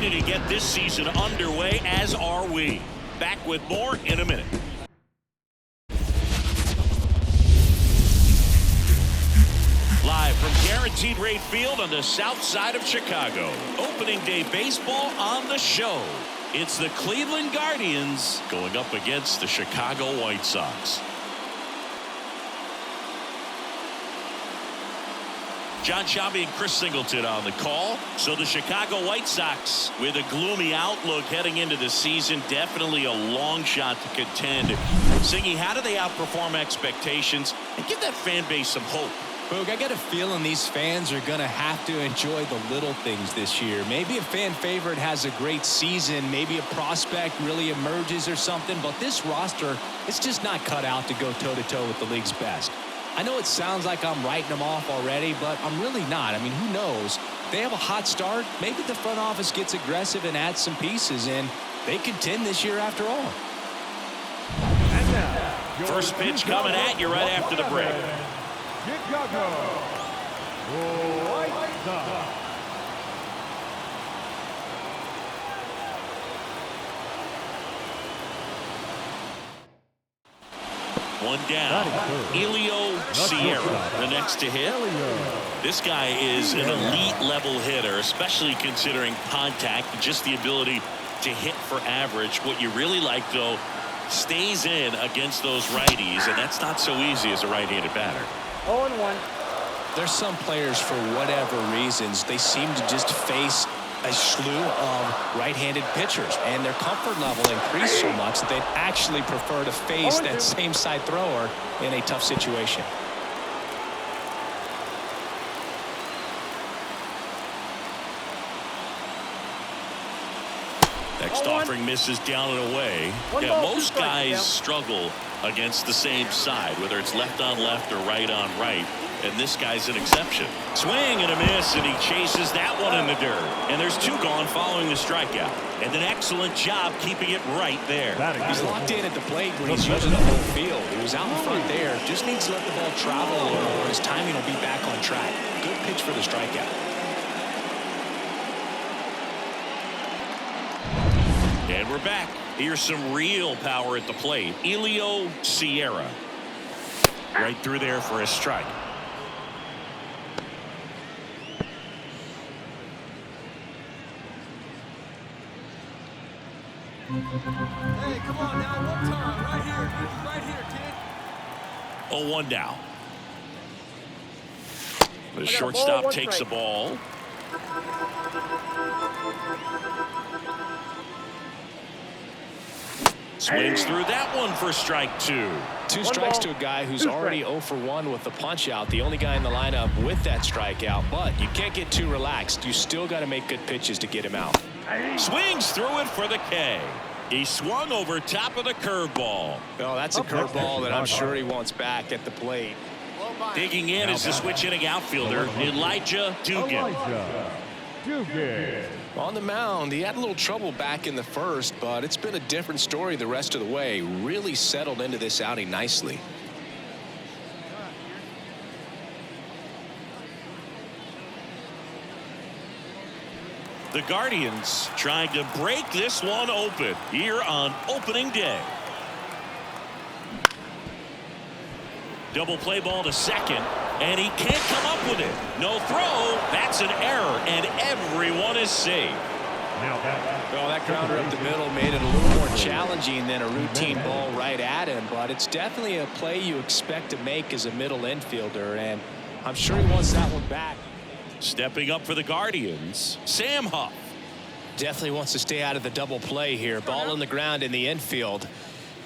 ready to get this season underway, as are we. Back with more in a minute. Live from Guaranteed Rate Field on the south side of Chicago. Opening day baseball on the show. It's the Cleveland Guardians going up against the Chicago White Sox. John Shabby and Chris Singleton on the call. So the Chicago White Sox with a gloomy outlook heading into the season. Definitely a long shot to contend. Singy, how do they outperform expectations and give that fan base some hope? Boog, I get a feeling these fans are going to have to enjoy the little things this year. Maybe a fan favorite has a great season. Maybe a prospect really emerges or something. But this roster, it's just not cut out to go toe-to-toe with the league's best. I know it sounds like I'm writing them off already, but I'm really not. I mean, who knows? If they have a hot start, maybe the front office gets aggressive and adds some pieces, and they contend this year after all. And now, first pitch coming at you right after the break. Chicago White Sox. One down. Elio Sierra, the next to hit. This guy is an elite level hitter, especially considering contact and just the ability to hit for average. What you really like, though, stays in against those righties, and that's not so easy as a right-handed batter. 0-1. There's some players, for whatever reasons, they seem to just face a slew of right-handed pitchers, and their comfort level increased so much that they'd actually prefer to face that same side thrower in a tough situation. Next offering misses down and away. Yeah, most guys struggle against the same side, whether it's left on left or right on right, and this guy's an exception. Swing and a miss, and he chases that one in the dirt. And there's two gone following the strikeout, and an excellent job keeping it right there. He's locked in at the plate when he's using the whole field. He was out in front there, just needs to let the ball travel a little more. His timing will be back on track. Good pitch for the strikeout. And we're back. Here's some real power at the plate. Elio Sierra. Right through there for a strike. Hey, come on now, one time. Right here, kid. 0-1 now. The shortstop takes the ball. Swings through that one for strike two. Two strikes to a guy who's already 0 for 1 with the punch out. The only guy in the lineup with that strikeout. But you can't get too relaxed. You still got to make good pitches to get him out. Swings through it for the K. He swung over top of the curveball. Oh, that's a curveball that I'm sure he wants back at the plate. Digging in is the switch hitting outfielder, Elijah Dugan. On the mound, he had a little trouble back in the first, but it's been a different story the rest of the way. Really settled into this outing nicely. The Guardians trying to break this one open here on opening day. Double play ball to second, and he can't come up with it. No throw. That's an error, and everyone is safe. Well, that grounder up the middle made it a little more challenging than a routine ball right at him, but it's definitely a play you expect to make as a middle infielder, and I'm sure he wants that one back. Stepping up for the Guardians, Sam Huff. Definitely wants to stay out of the double play here. Ball on the ground in the infield.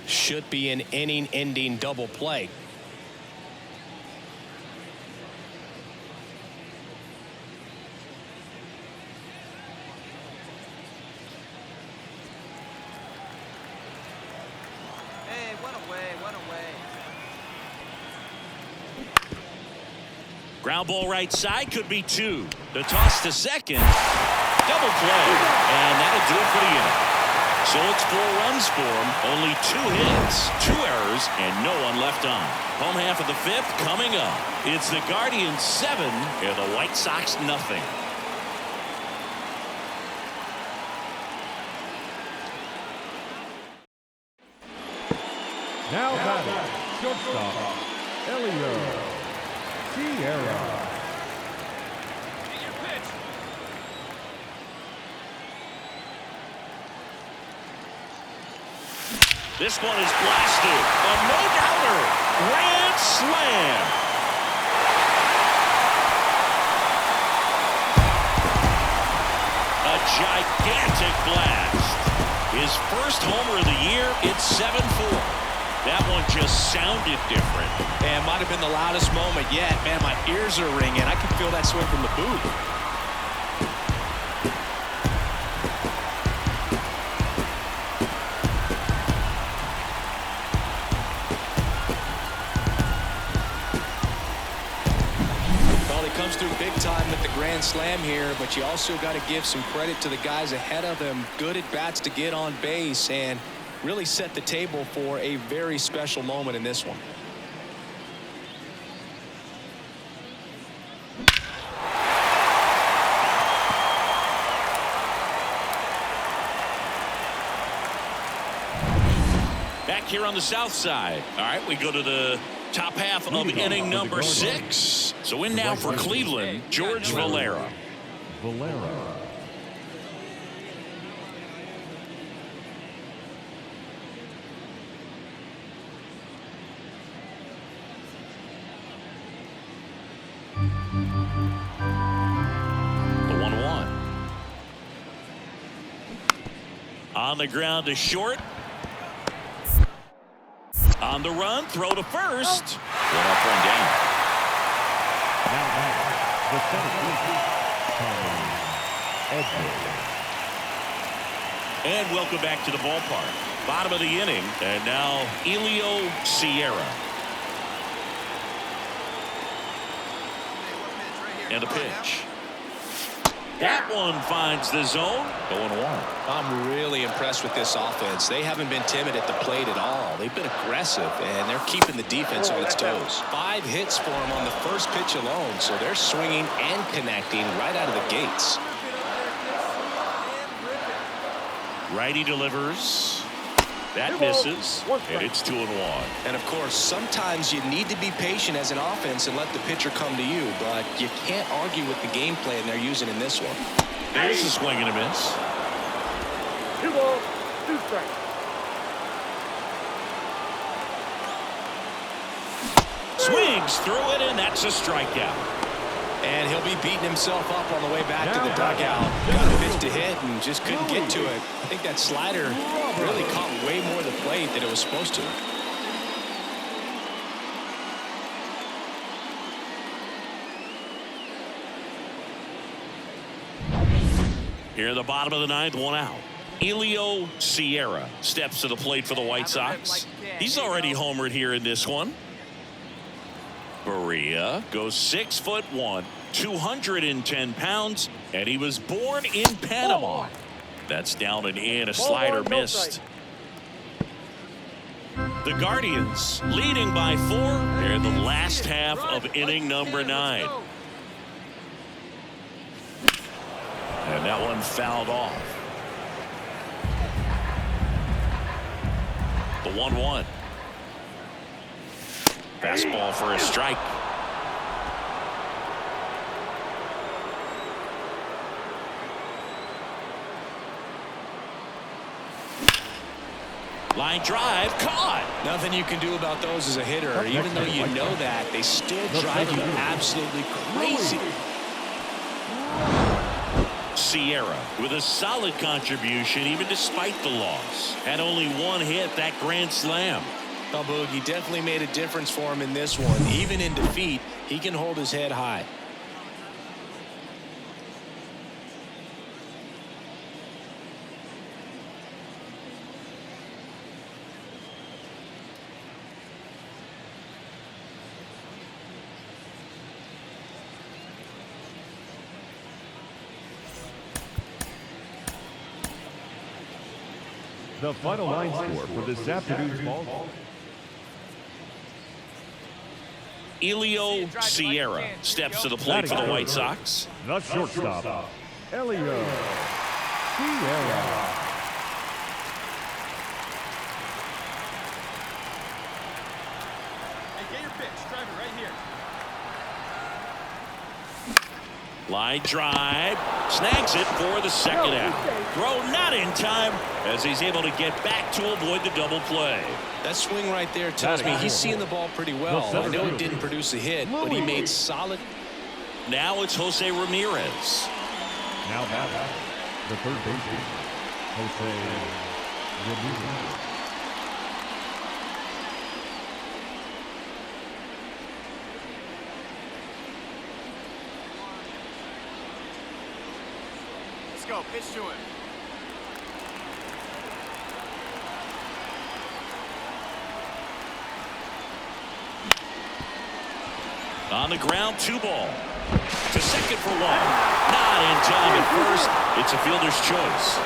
Should be an inning-ending double play. Ground ball right side, could be two. The toss to second. Double play. And that'll do it for the inning. So it's 4 runs for him. Only 2 hits, 2 errors, and no one left on. Home half of the 5th coming up. It's the Guardians 7 and the White Sox nothing. Now batting, shortstop, Elio Sierra. This one is blasted. A no-doubter. Grand slam. A gigantic blast. His first homer of the year. It's 7-4. That one just sounded different. And might have been the loudest moment yet. Man, my ears are ringing. I can feel that swing from the booth. Comes through big time with the grand slam here, but you also got to give some credit to the guys ahead of him. Good at bats to get on base and really set the table for a very special moment in this one. Back here on the south side. All right, we go to the top half of inning number 6. So in now for Cleveland, George Valera. Valera. The 1-1. On the ground to short. On the run, throw to first. One up, one down. Now batting, the center fielder, And welcome back to the ballpark. Bottom of the inning, and now Elio Sierra. And a pitch. That one finds the zone. Going 1. I'm really impressed with this offense. They haven't been timid at the plate at all. They've been aggressive, and they're keeping the defense on its toes. 5 hits for them on the first pitch alone, so they're swinging and connecting right out of the gates. Righty delivers. That misses, and it's 2-1. And, of course, sometimes you need to be patient as an offense and let the pitcher come to you, but you can't argue with the game plan they're using in this one. There's a swing and a miss. 2 balls, 2 strikes. Swings through it, and that's a strikeout. And he'll be beating himself up on the way back to the dugout. Got a pitch to hit and just couldn't get to it. I think that slider really caught way more of the plate than it was supposed to. Here in the bottom of the 9th, 1 out. Elio Sierra steps to the plate for the White Sox. He's already homered here in this one. Barria goes 6'1", 210 pounds, and he was born in Panama. That's down and in. A slider missed. The Guardians leading by 4. They're in the last half of inning number 9. And that one fouled off. The 1-1. Fastball for a strike. Line drive, caught. Nothing you can do about those as a hitter. Even though you know that, they still drive you absolutely crazy. Sierra with a solid contribution even despite the loss. Had only 1 hit, that grand slam. Now, Boogie definitely made a difference for him in this one. Even in defeat, he can hold his head high. The final line score for this afternoon's ball. Elio Sierra steps to the plate for the White Sox. The shortstop, Elio Sierra. Line drive. Snags it for the second out. Throw not in time as he's able to get back to avoid the double play. That swing right there tells me he's seeing the ball pretty well. I know it didn't produce a hit, but he made solid. Now it's Jose Ramirez. Now batting, the third baseman, Jose Ramirez. Let's go. Pitch to him. On the ground, 2 ball. To second for 1. Not in time at first. It's a fielder's choice.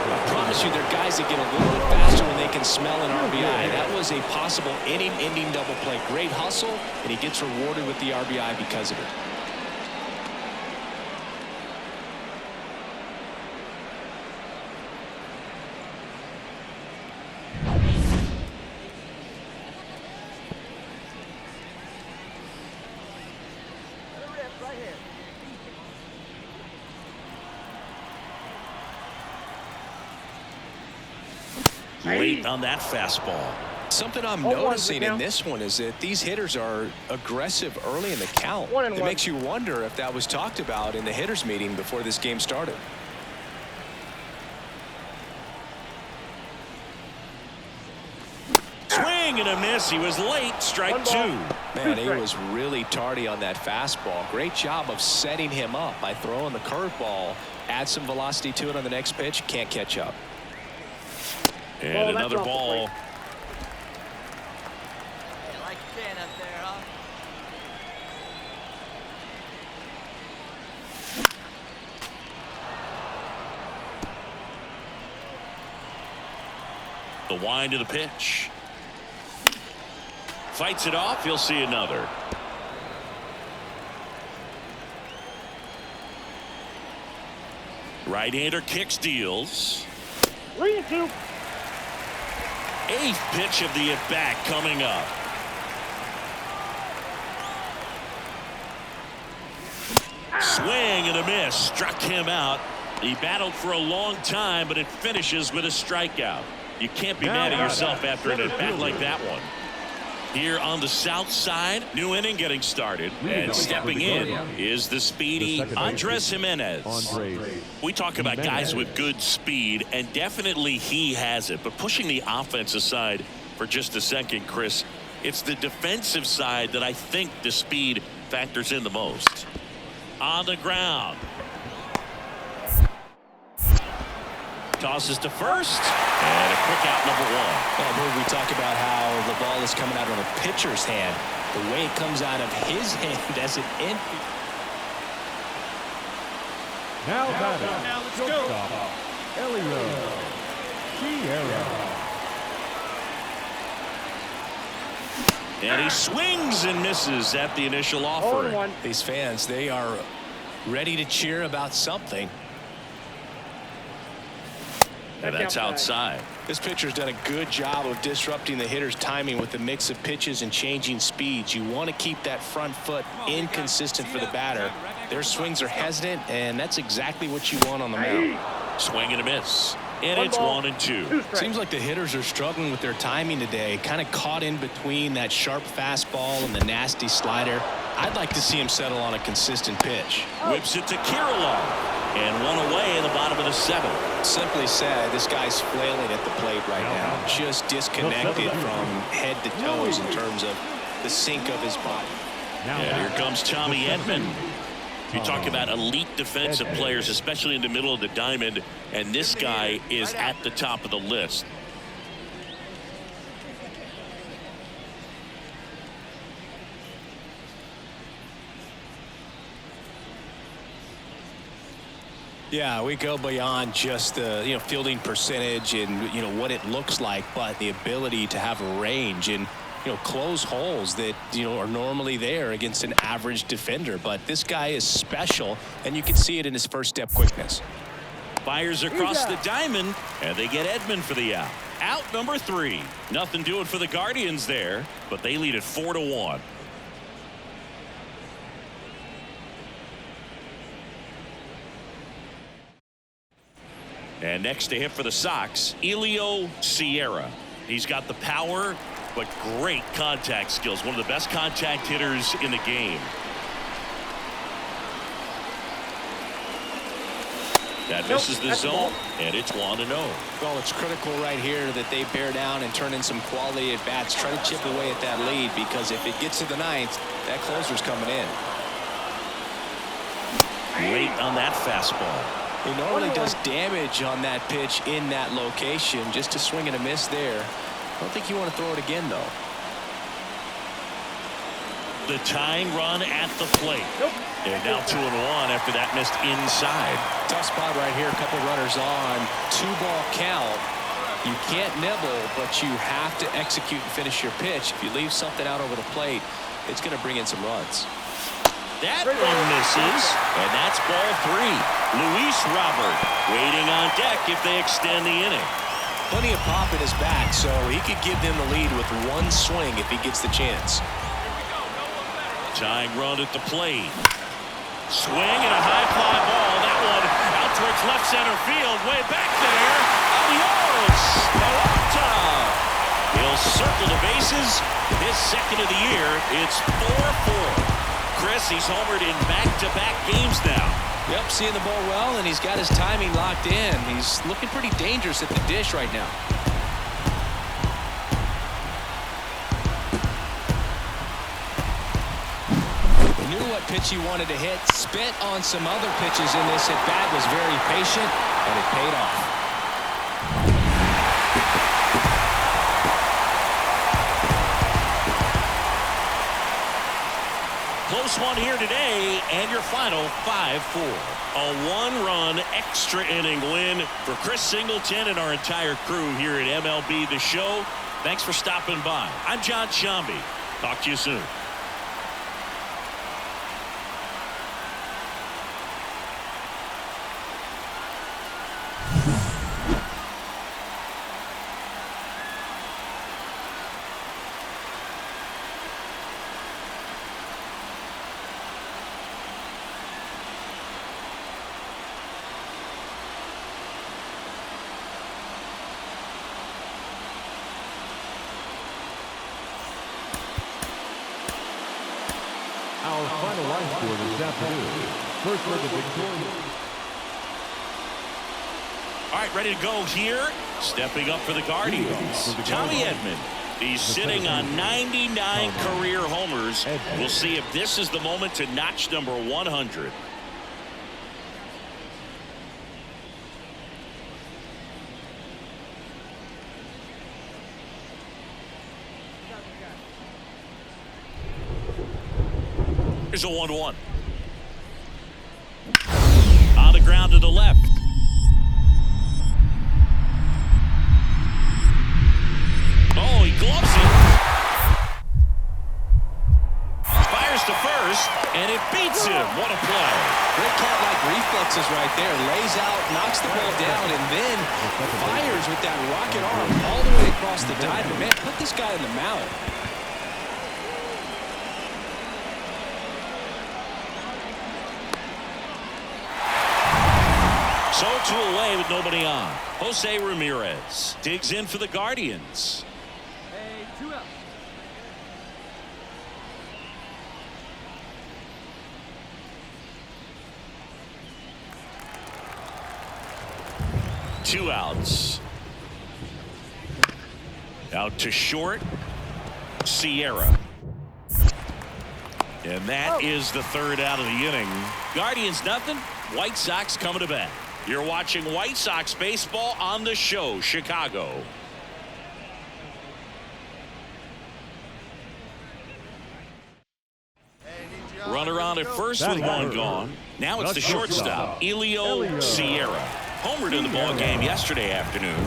I promise you, there are guys that get a little bit faster when they can smell an RBI. That was a possible inning-ending double play. Great hustle, and he gets rewarded with the RBI because of it. Late on that fastball. Something I'm noticing in this one is that these hitters are aggressive early in the count. It makes you wonder if that was talked about in the hitters meeting before this game started. Swing and a miss. He was late. Strike 2. Man, he was really tardy on that fastball. Great job of setting him up by throwing the curveball. Add some velocity to it on the next pitch. Can't catch up. And another ball. You like Dan up there, huh? The wind of the pitch. Fights it off. You'll see another. Right-hander kicks, deals. 3-2. 8th pitch of the at-bat coming up. Swing and a miss. Struck him out. He battled for a long time, but it finishes with a strikeout. You can't be mad at yourself after an at-bat like that one. Here on the south side, new inning getting started. And stepping in is the speedy Andres Jimenez. We talk about guys with good speed, and definitely he has it. But pushing the offense aside for just a second, Chris, it's the defensive side that I think the speed factors in the most. On the ground. Tosses to first, and a quick out, number 1. Well, we talk about how the ball is coming out of a pitcher's hand. The way it comes out of his hand as it enters. Now batting, shortstop, Elio Sierra. And he swings and misses at the initial offering. These fans, they are ready to cheer about something. And that's outside. This pitcher's done a good job of disrupting the hitter's timing with the mix of pitches and changing speeds. You want to keep that front foot inconsistent for the batter. Their swings are hesitant, and that's exactly what you want on the mound. Swing and a miss. And it's 1-2. Seems like the hitters are struggling with their timing today. Kind of caught in between that sharp fastball and the nasty slider. I'd like to see him settle on a consistent pitch. Whips it to Kirilov. And 1 away in the bottom of the 7th. Simply said, this guy's flailing at the plate right now. Just disconnected from head to toes in terms of the sink of his body. Yeah, here comes Tommy Edman. You talk about elite defensive players, especially in the middle of the diamond, and this guy is at the top of the list. Yeah, we go beyond just the fielding percentage and what it looks like, but the ability to have a range and close holes that are normally there against an average defender. But this guy is special, and you can see it in his first step quickness. Fires across the diamond, and they get Edman for the out. Out number 3. Nothing doing for the Guardians there, but they lead it 4-1. And next to hit for the Sox, Elio Sierra. He's got the power, but great contact skills. One of the best contact hitters in the game. That misses the zone, and it's 1-0. Well, it's critical right here that they bear down and turn in some quality at bats. Try to chip away at that lead, because if it gets to the ninth, that closer's coming in. Late on that fastball. He normally does damage on that pitch in that location. Just a swing and a miss there. I don't think you want to throw it again, though. The tying run at the plate. And now 2-1 after that missed inside. Tough spot right here. A couple runners on. 2-ball count. You can't nibble, but you have to execute and finish your pitch. If you leave something out over the plate, it's going to bring in some runs. That one misses, and that's ball 3. Luis Robert waiting on deck if they extend the inning. Plenty of pop in his bat, so he could give them the lead with one swing if he gets the chance. Tying run at the plate. Swing and a high fly ball. That one out towards left center field. Way back there. Adios. Peralta. He'll circle the bases. His second of the year. It's 4-4. Chris, he's homered in back-to-back games now. Yep, seeing the ball well, and he's got his timing locked in. He's looking pretty dangerous at the dish right now. He knew what pitch he wanted to hit. Spent on some other pitches in this at bat. Was very patient, and it paid off. Close one here today, and your final 5-4. A one-run extra inning win for Chris Singleton and our entire crew here at MLB The Show. Thanks for stopping by. I'm John Shambi. Talk to you soon. Our final line score this afternoon. First look at Victoria. All right, ready to go here. Stepping up for the Guardians, Tommy Edman. He's sitting on 99 career homers. We'll see if this is the moment to notch number 100. Here's a 1-1. On the ground to the left. Oh, he gloves it. Fires to first, and it beats him. What a play. Great cat-like reflexes right there. Lays out, knocks the ball down, and then fires with that rocket arm all the way across the diamond. Man, put this guy in the mound. So 2 away with nobody on. Jose Ramirez digs in for the Guardians. Hey, 2 out. Two outs. Out to short, Sierra. And that is the 3rd out of the inning. Guardians nothing. White Sox coming to bat. You're watching White Sox baseball on The Show, Chicago. Runner on at first with one gone. Now it's the shortstop, Elio Sierra. Homered in the ball game yesterday afternoon.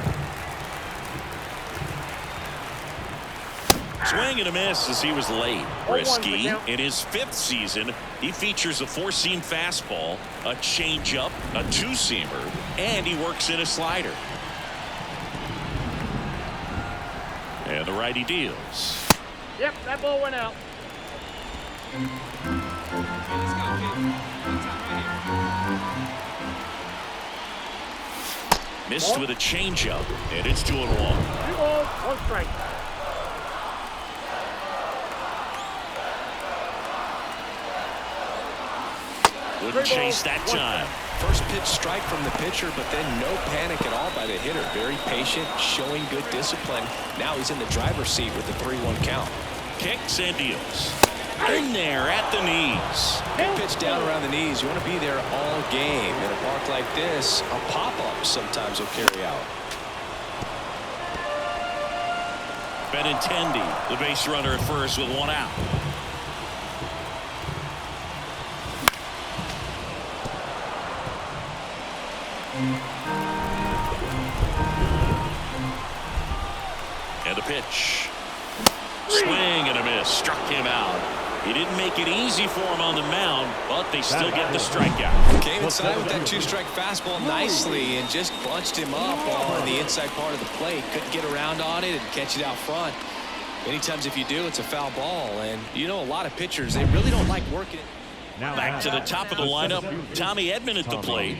Swing and a miss as he was late. Risky. In his 5th season, he features a 4-seam fastball, a changeup, a 2-seamer, and he works in a slider. And the righty deals. Yep, that ball went out. Let's go, kid. One time right here. Missed with a changeup, and it's 2-1. 2-1 strike. Wouldn't chase that time. First pitch strike from the pitcher, but then no panic at all by the hitter. Very patient, showing good discipline. Now he's in the driver's seat with the 3-1 count. Kicks and deals. In there at the knees. Good pitch down around the knees. You want to be there all game. In a park like this, a pop-up sometimes will carry out. Benintendi, the base runner at first with 1 out. And a pitch. Swing and a miss. Struck him out. He didn't make it easy for him on the mound, but they still get the strikeout. Came inside with that 2-strike fastball nicely and just bunched him up on the inside part of the plate. Couldn't get around on it and catch it out front. Many times if you do, it's a foul ball. And you know, a lot of pitchers, they really don't like working it. Back to the top of the lineup, Tommy Edman at the plate.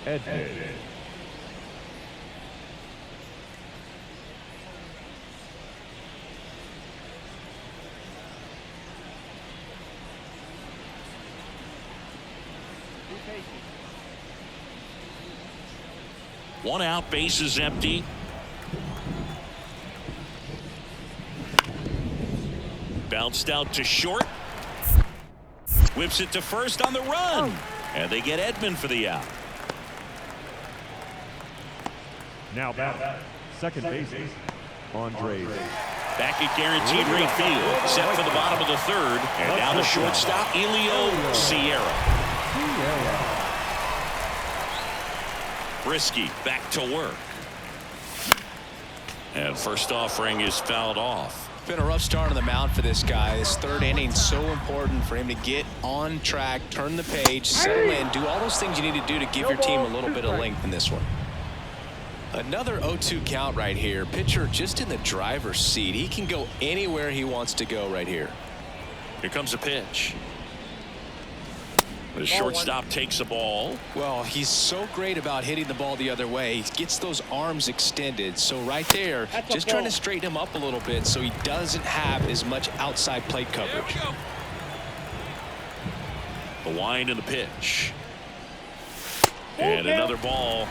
Edman. One out, base is empty. Bounced out to short. Whips it to first on the run. And they get Edman for the out. Now back, second baseman, Andre. Back at guaranteed rate field. Set for the bottom of the third. And now the shortstop, Elio Sierra. Brisky back to work. And first offering is fouled off. Been a rough start on the mound for this guy. This third inning so important for him to get on track, turn the page, settle in, do all those things you need to do to give your team a little bit of length in this one. Another 0-2 count right here. Pitcher just in the driver's seat. He can go anywhere he wants to go right here. Here comes a pitch. The shortstop takes a ball. Well, he's so great about hitting the ball the other way. He gets those arms extended. So right there, just trying to straighten him up a little bit so he doesn't have as much outside plate coverage. The wind and the pitch. And another ball.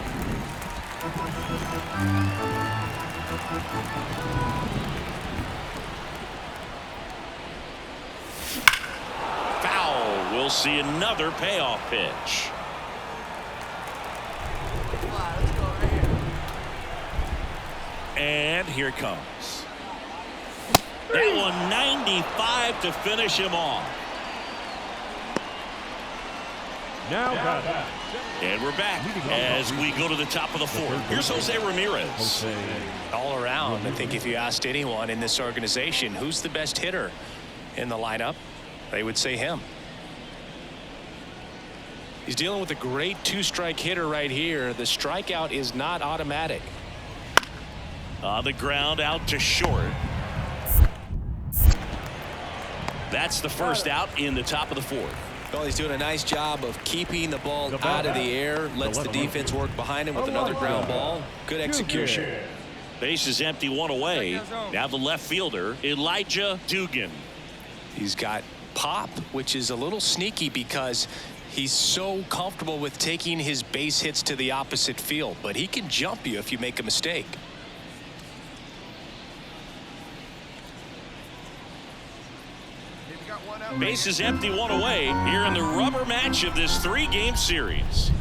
Foul. We'll see another payoff pitch. And here it comes. That one 95 to finish him off. Now back. And we're back as we go to the top of the fourth. Here's Jose Ramirez. All around, I think if you asked anyone in this organization who's the best hitter in the lineup, they would say him. He's dealing with a great 2-strike hitter right here. The strikeout is not automatic. On the ground, out to short. That's the first out in the top of the fourth. Well, he's doing a nice job of keeping the ball out of the air. Lets the defense work behind him with another ground ball. Good execution. Base is empty, 1 away. Now the left fielder, Elijah Dugan. He's got pop, which is a little sneaky because he's so comfortable with taking his base hits to the opposite field, but he can jump you if you make a mistake. Base is empty, 1 away here in the rubber match of this 3-game series.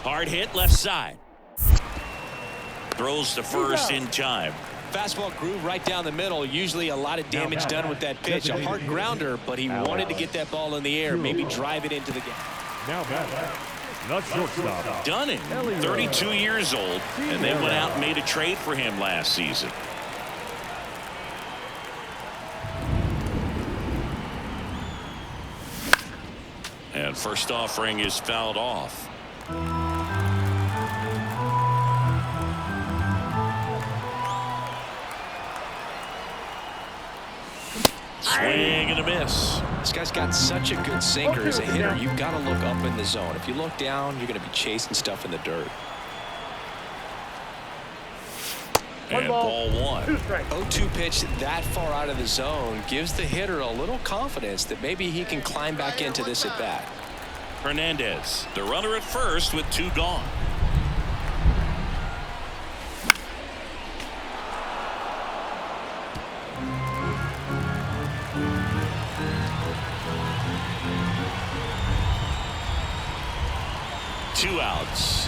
Hard hit left side. Throws to first in time. Fastball groove right down the middle. Usually a lot of damage done with that pitch. A hard grounder, but he wanted to get that ball in the air, maybe drive it into the gap. Now back, the shortstop. Dunning, 32 years old, and they went out and made a trade for him last season. And first offering is fouled off. Swing and a miss. This guy's got such a good sinker as a hitter. You've got to look up in the zone. If you look down, you're going to be chasing stuff in the dirt. And ball one. 0-2 pitch that far out of the zone gives the hitter a little confidence that maybe he can climb back into this at bat. Hernandez, the runner at first with 2 gone. Two outs.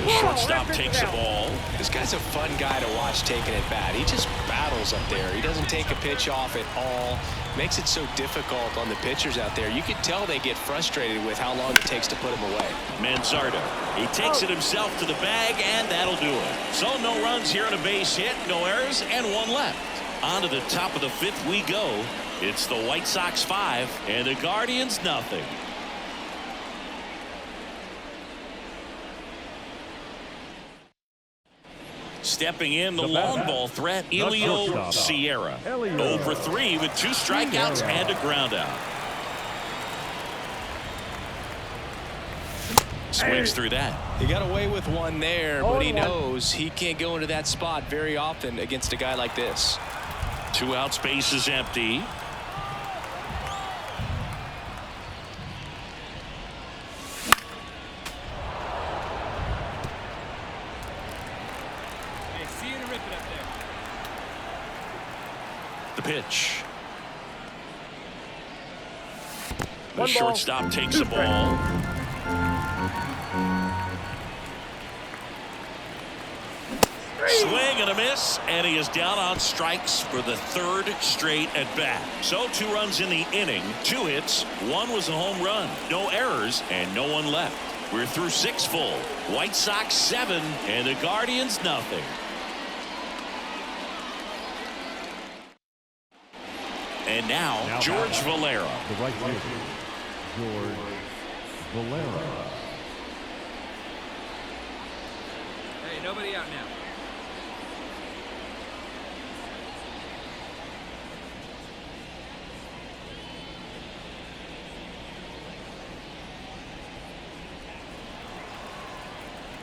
The shortstop takes the ball. This guy's a fun guy to watch taking at bat. He just battles up there. He doesn't take a pitch off at all. Makes it so difficult on the pitchers out there. You can tell they get frustrated with how long it takes to put him away. Manzardo. He takes it himself to the bag, and that'll do it. So no runs here on a base hit, no errors, and 1 left. On to the top of the 5th we go. It's the White Sox 5 and the Guardians nothing. Stepping in, the long ball threat, Elio Sierra. 0 for 3 with 2 strikeouts and a ground out. Swings through that. He got away with one there, but he knows he can't go into that spot very often against a guy like this. 2 outs, base is empty. The pitch. The shortstop takes the ball. Swing and a miss, and he is down on strikes for the 3rd straight at bat. So 2 runs in the inning, 2 hits, 1 was a home run, no errors, and no one left. We're through 6 full. White Sox 7 and the Guardians nothing. And now George Valera. The right fielder, George Valera. Hey, nobody out now.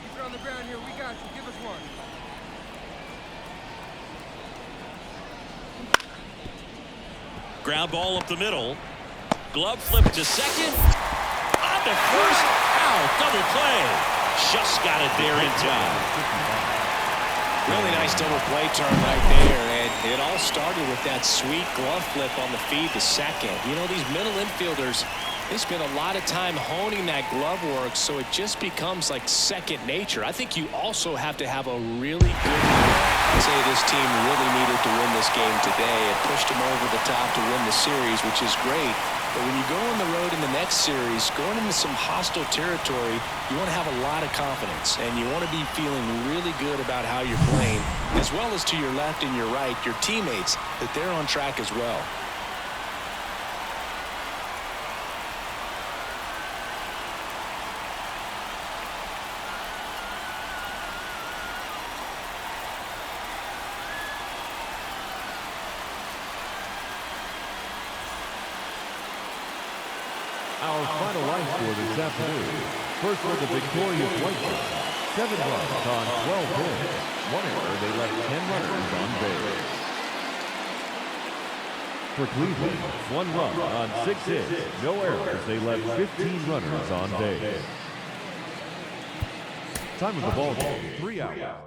Keep it on the ground here. We got you. Give us one. Ground ball up the middle. Glove flip to second. On to first. Out. Double play. Just got it there in time. Really nice double play turn right there, and it all started with that sweet glove flip on the feed to second. You know, these middle infielders, they spend a lot of time honing that glove work, so it just becomes like second nature. I think you also have to have a really good I'd say this team really needed to win this game today. It pushed them over the top to win the series, which is great. But when you go on the road in the next series, going into some hostile territory, you want to have a lot of confidence, and you want to be feeling really good about how you're playing, as well as to your left and your right, your teammates, that they're on track as well. Our final line score this afternoon. First for the victorious White Sox, 7 runs on 12 hits. 1 error, they left 10 runners on base. For Cleveland, 1 run on 6 hits. No errors, they left 15 runners on base. Time of the ball game, 3 hours.